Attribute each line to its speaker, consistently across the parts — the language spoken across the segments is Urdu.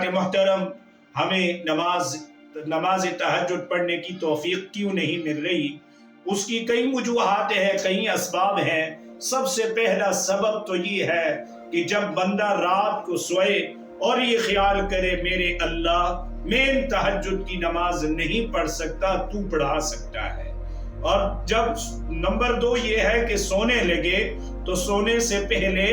Speaker 1: حضرات محترم، ہمیں نماز تہجد پڑھنے کی توفیق کیوں نہیں مل رہی؟ اس کی کئی وجوہات ہیں، کئی اسباب ہیں۔ سب سے پہلا سبب تو یہ ہے کہ جب بندہ رات کو سوئے اور یہ خیال کرے میرے اللہ میں تہجد کی نماز نہیں پڑھ سکتا، تو پڑھا سکتا ہے۔ اور جب نمبر 2 یہ ہے کہ سونے لگے تو سونے سے پہلے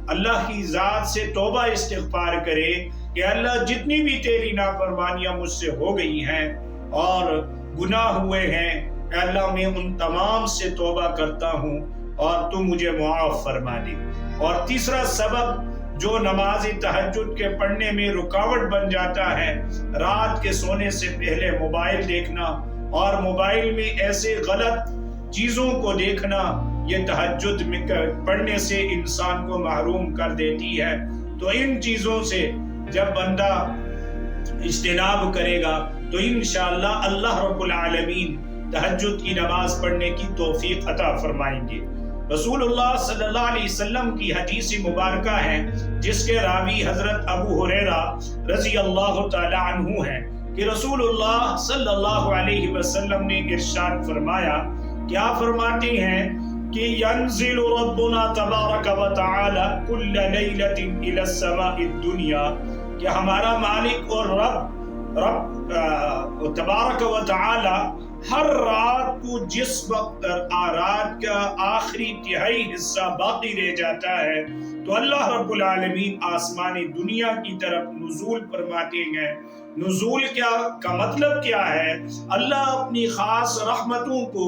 Speaker 1: اللہ کی ذات سے توبہ استغفار کرے کہ اللہ جتنی بھی تیری نافرمانیاں مجھ سے ہو گئی ہیں اور گناہ ہوئے ہیں، اے اللہ میں ان تمام سے توبہ کرتا ہوں اور تو مجھے معاف فرما دے۔ اور تیسرا سبب جو نماز تہجد کے پڑھنے میں رکاوٹ بن جاتا ہے، رات کے سونے سے پہلے موبائل دیکھنا اور موبائل میں ایسے غلط چیزوں کو دیکھنا، یہ تہجد میں پڑھنے سے انسان کو محروم کر دیتی ہے۔ تو ان چیزوں سے جب بندہ اجتناب کرے گا تو انشاءاللہ اللہ رب العالمین تہجد کی نماز پڑھنے کی توفیق عطا فرمائیں گے۔ رسول اللہ صلی اللہ علیہ وسلم کی حدیث مبارکہ ہے جس کے راوی حضرت ابو ہریرہ رضی اللہ تعالی عنہ ہیں کہ رسول اللہ صلی اللہ علیہ وسلم نے ارشاد فرمایا، کیا فرماتے ہیں کہ ینزل ربنا تبارک و تعالی کل لیلۃ الی السماء الدنیا، کہ ہمارا مالک اور رب تبارک و تعالی ہر رات کو جس وقت رات کا آخری تہائی حصہ باقی رہ جاتا ہے تو اللہ رب العالمین آسمانی دنیا کی طرف نزول فرماتے ہیں۔ نزول کا مطلب کیا ہے؟ اللہ اپنی خاص رحمتوں کو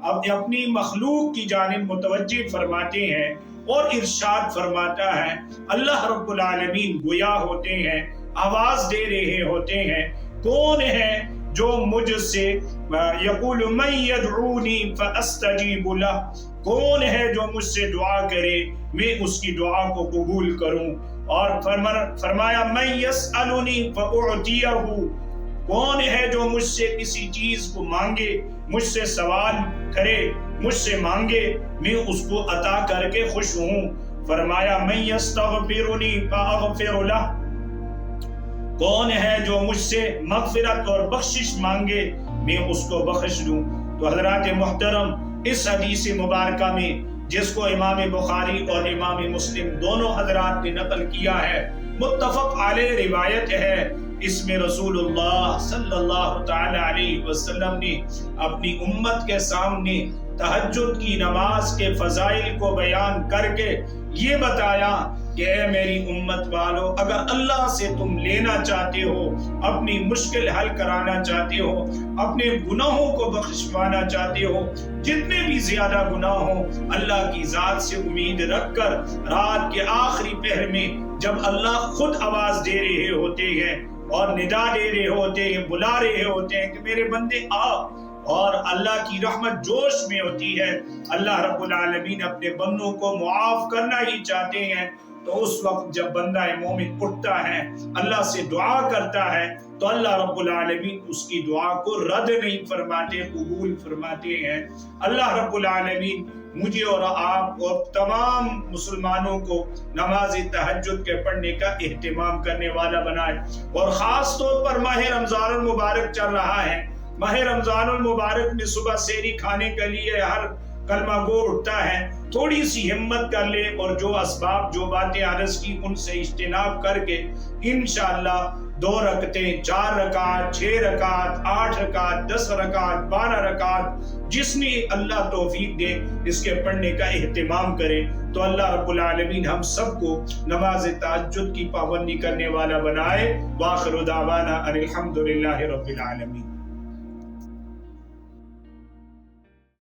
Speaker 1: اپنی مخلوق کی جانب متوجہ فرماتے ہیں اور ارشاد فرماتا ہے، اللہ رب العالمین گویا ہوتے ہیں، آواز دے رہے ہوتے ہیں، کون ہے جو مجھ سے یقول من یدعونی فاستجیب لہ، کون ہے جو مجھ سے دعا کرے میں اس کی دعا کو قبول کروں۔ اور فرمایا من یسألنی فاعطیہ، کون ہے جو مجھ سے کسی چیز کو مانگے، مجھ سے سوال کرے، مجھ سے مانگے میں اس کو عطا کر کے خوش ہوں۔ فرمایا من یستغفرنی فاغفر لہ، کون ہے جو مجھ سے مغفرت اور بخشش مانگے میں اس کو بخش دوں۔ تو حضرات محترم، اس حدیث مبارکہ میں جس کو امام بخاری اور امام مسلم دونوں حضرات نے نقل کیا ہے، متفق علیہ روایت ہے، اس میں رسول اللہ صلی اللہ تعالی علیہ وسلم نے اپنی امت کے سامنے تہجد کی نماز کے فضائل کو بیان کر کے یہ بتایا کہ اے میری امت والو، اگر اللہ سے تم لینا چاہتے ہو، اپنی مشکل حل کرانا چاہتے ہو، اپنے گناہوں کو بخشوانا چاہتے ہو، جتنے بھی زیادہ گناہ ہوں، اللہ کی ذات سے امید رکھ کر رات کے آخری پہر میں جب اللہ خود آواز دے رہے ہوتے ہیں اور ندا دے رہے ہوتے ہیں، بلا رہے ہوتے ہیں کہ میرے بندے آ، اور اللہ کی رحمت جوش میں ہوتی ہے، اللہ رب العالمین اپنے بندوں کو معاف کرنا ہی چاہتے ہیں، تو اس وقت جب بندہ مومن اٹھتا ہے، اللہ سے دعا کرتا ہے، تو اللہ رب العالمین اس کی دعا کو رد نہیں فرماتے، قبول فرماتے ہیں۔ اللہ رب العالمین مجھے اور آپ اور تمام مسلمانوں کو نماز تہجد کے پڑھنے کا اہتمام کرنے والا بنائے، اور خاص طور پر ماہ رمضان المبارک چل رہا ہے۔ ماہ رمضان المبارک میں صبح سحری کھانے کے لیے ہر کلمہ گو اٹھتا ہے، تھوڑی سی ہمت کر لے اور جو اسباب جو باتیں عرض کی ان سے اجتناب کر کے انشاءاللہ 2 رکعتیں، 4 رکعت، 6 رکعت، 8 رکعت، 10 رکعت، 12 رکعت، جس نے اللہ توفیق دے اس کے پڑھنے کا اہتمام کرے، تو اللہ رب العالمین ہم سب کو نماز تہجد کی پابندی کرنے والا بنائے۔ وآخر دعوانا ان الحمد للہ رب العالمین۔